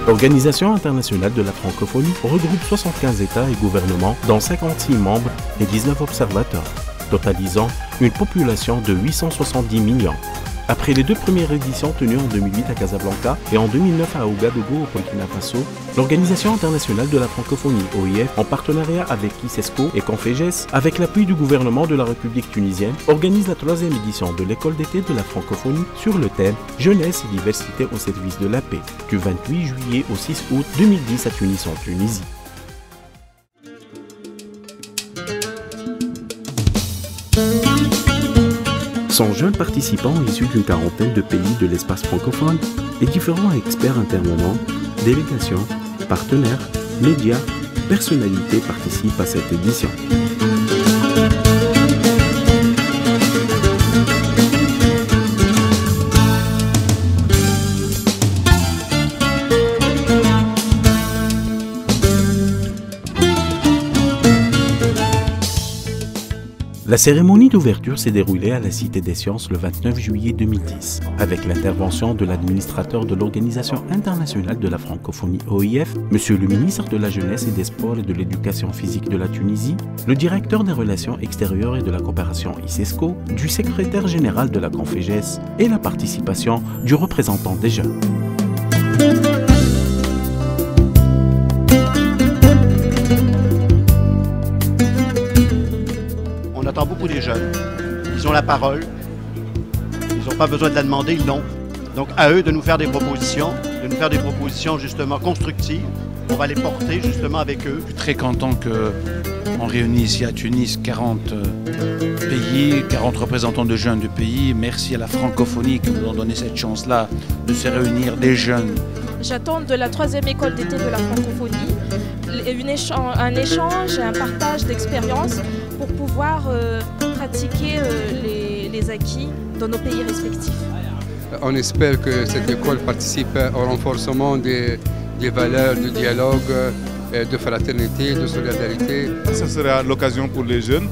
L'Organisation internationale de la francophonie regroupe 75 États et gouvernements, dont 56 membres et 19 observateurs, totalisant une population de 870 millions. Après les deux premières éditions tenues en 2008 à Casablanca et en 2009 à Ouagadougou au Burkina Faso, l'Organisation internationale de la francophonie, OIF, en partenariat avec ICESCO et Conféges, avec l'appui du gouvernement de la République tunisienne, organise la troisième édition de l'école d'été de la francophonie sur le thème « Jeunesse et diversité au service de la paix » du 28 juillet au 6 août 2010 à Tunis en Tunisie. Sont jeunes participants issus d'une quarantaine de pays de l'espace francophone et différents experts intervenants, délégations, partenaires, médias, personnalités participent à cette édition. La cérémonie d'ouverture s'est déroulée à la Cité des Sciences le 29 juillet 2010, avec l'intervention de l'administrateur de l'Organisation internationale de la francophonie OIF, Monsieur le ministre de la Jeunesse et des Sports et de l'Éducation physique de la Tunisie, le directeur des Relations extérieures et de la coopération ICESCO, du secrétaire général de la Conféges et la participation du représentant des jeunes. On attend beaucoup des jeunes. Ils ont la parole. Ils n'ont pas besoin de la demander, ils l'ont. Donc à eux de nous faire des propositions, justement constructives. On va les porter justement avec eux. Je suis très content qu'on réunisse ici à Tunis 40 pays, 40 représentants de jeunes du pays. Merci à la francophonie qui nous a donné cette chance-là de se réunir des jeunes. J'attends de la troisième école d'été de la francophonie un échange et un partage d'expériences pour pouvoir pratiquer les acquis dans nos pays respectifs. On espère que cette école participe au renforcement des valeurs de dialogue, de fraternité, de solidarité. Ce sera l'occasion pour les jeunes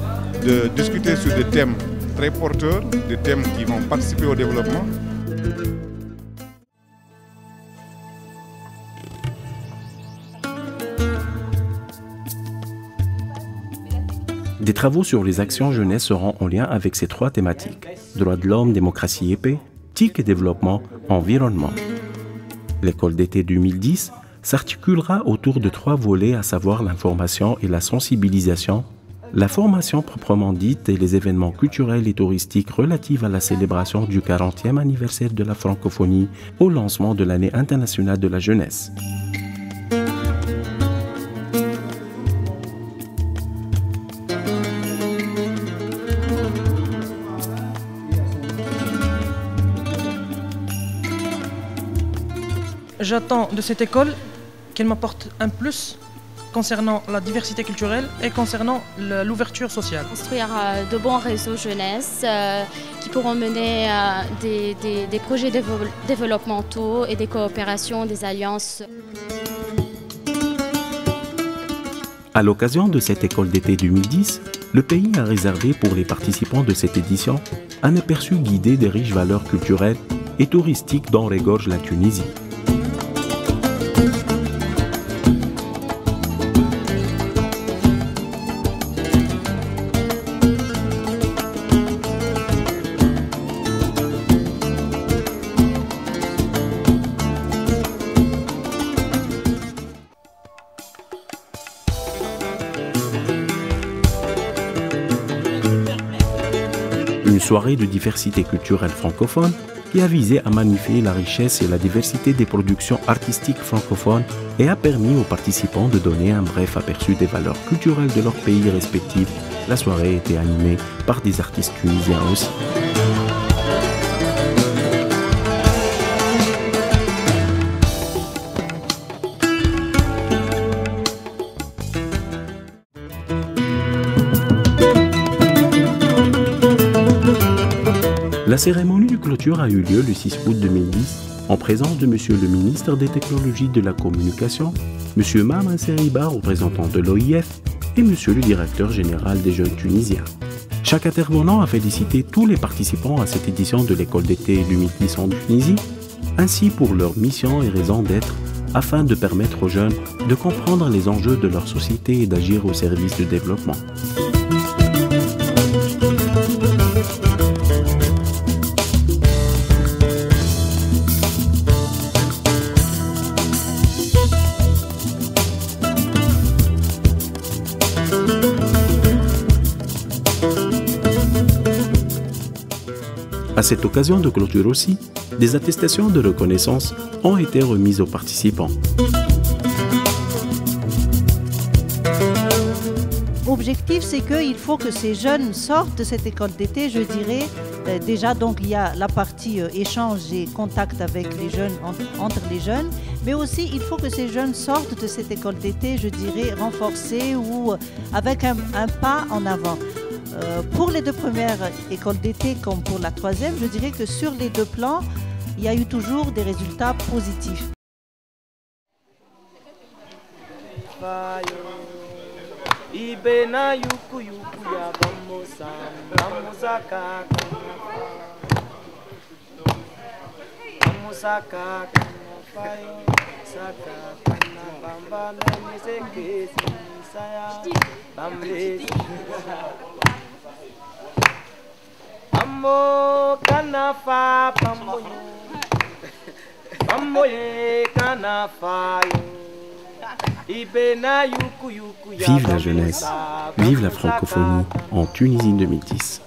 de discuter sur des thèmes très porteurs, des thèmes qui vont participer au développement. Des travaux sur les actions jeunesse seront en lien avec ces trois thématiques: droits de l'homme, démocratie et paix, TIC et développement, environnement. L'école d'été 2010 s'articulera autour de trois volets, à savoir l'information et la sensibilisation, la formation proprement dite et les événements culturels et touristiques relatifs à la célébration du 40e anniversaire de la francophonie au lancement de l'année internationale de la jeunesse. J'attends de cette école qu'elle m'apporte un plus concernant la diversité culturelle et concernant l'ouverture sociale. Construire de bons réseaux jeunesse qui pourront mener des projets développementaux et des coopérations, des alliances. À l'occasion de cette école d'été 2010, le pays a réservé pour les participants de cette édition un aperçu guidé des riches valeurs culturelles et touristiques dont regorge la Tunisie. Une soirée de diversité culturelle francophone qui a visé à magnifier la richesse et la diversité des productions artistiques francophones et a permis aux participants de donner un bref aperçu des valeurs culturelles de leurs pays respectifs. La soirée était animée par des artistes tunisiens aussi. La cérémonie de clôture a eu lieu le 6 août 2010 en présence de Monsieur le ministre des Technologies de la Communication, M. Mamra Seriba, représentant de l'OIF, et M. le directeur général des jeunes tunisiens. Chaque intervenant a félicité tous les participants à cette édition de l'école d'été 2010 en Tunisie, ainsi pour leur mission et raison d'être, afin de permettre aux jeunes de comprendre les enjeux de leur société et d'agir au service du développement. À cette occasion de clôture aussi, des attestations de reconnaissance ont été remises aux participants. L'objectif, c'est qu'il faut que ces jeunes sortent de cette école d'été, je dirais. Déjà, donc, il y a la partie échange et contact avec les jeunes, entre les jeunes, mais aussi, il faut que ces jeunes sortent de cette école d'été, je dirais, renforcés ou avec un pas en avant. Pour les deux premières écoles d'été comme pour la troisième, je dirais que sur les deux plans, il y a eu toujours des résultats positifs. Vive la jeunesse, vive la francophonie en Tunisie 2010.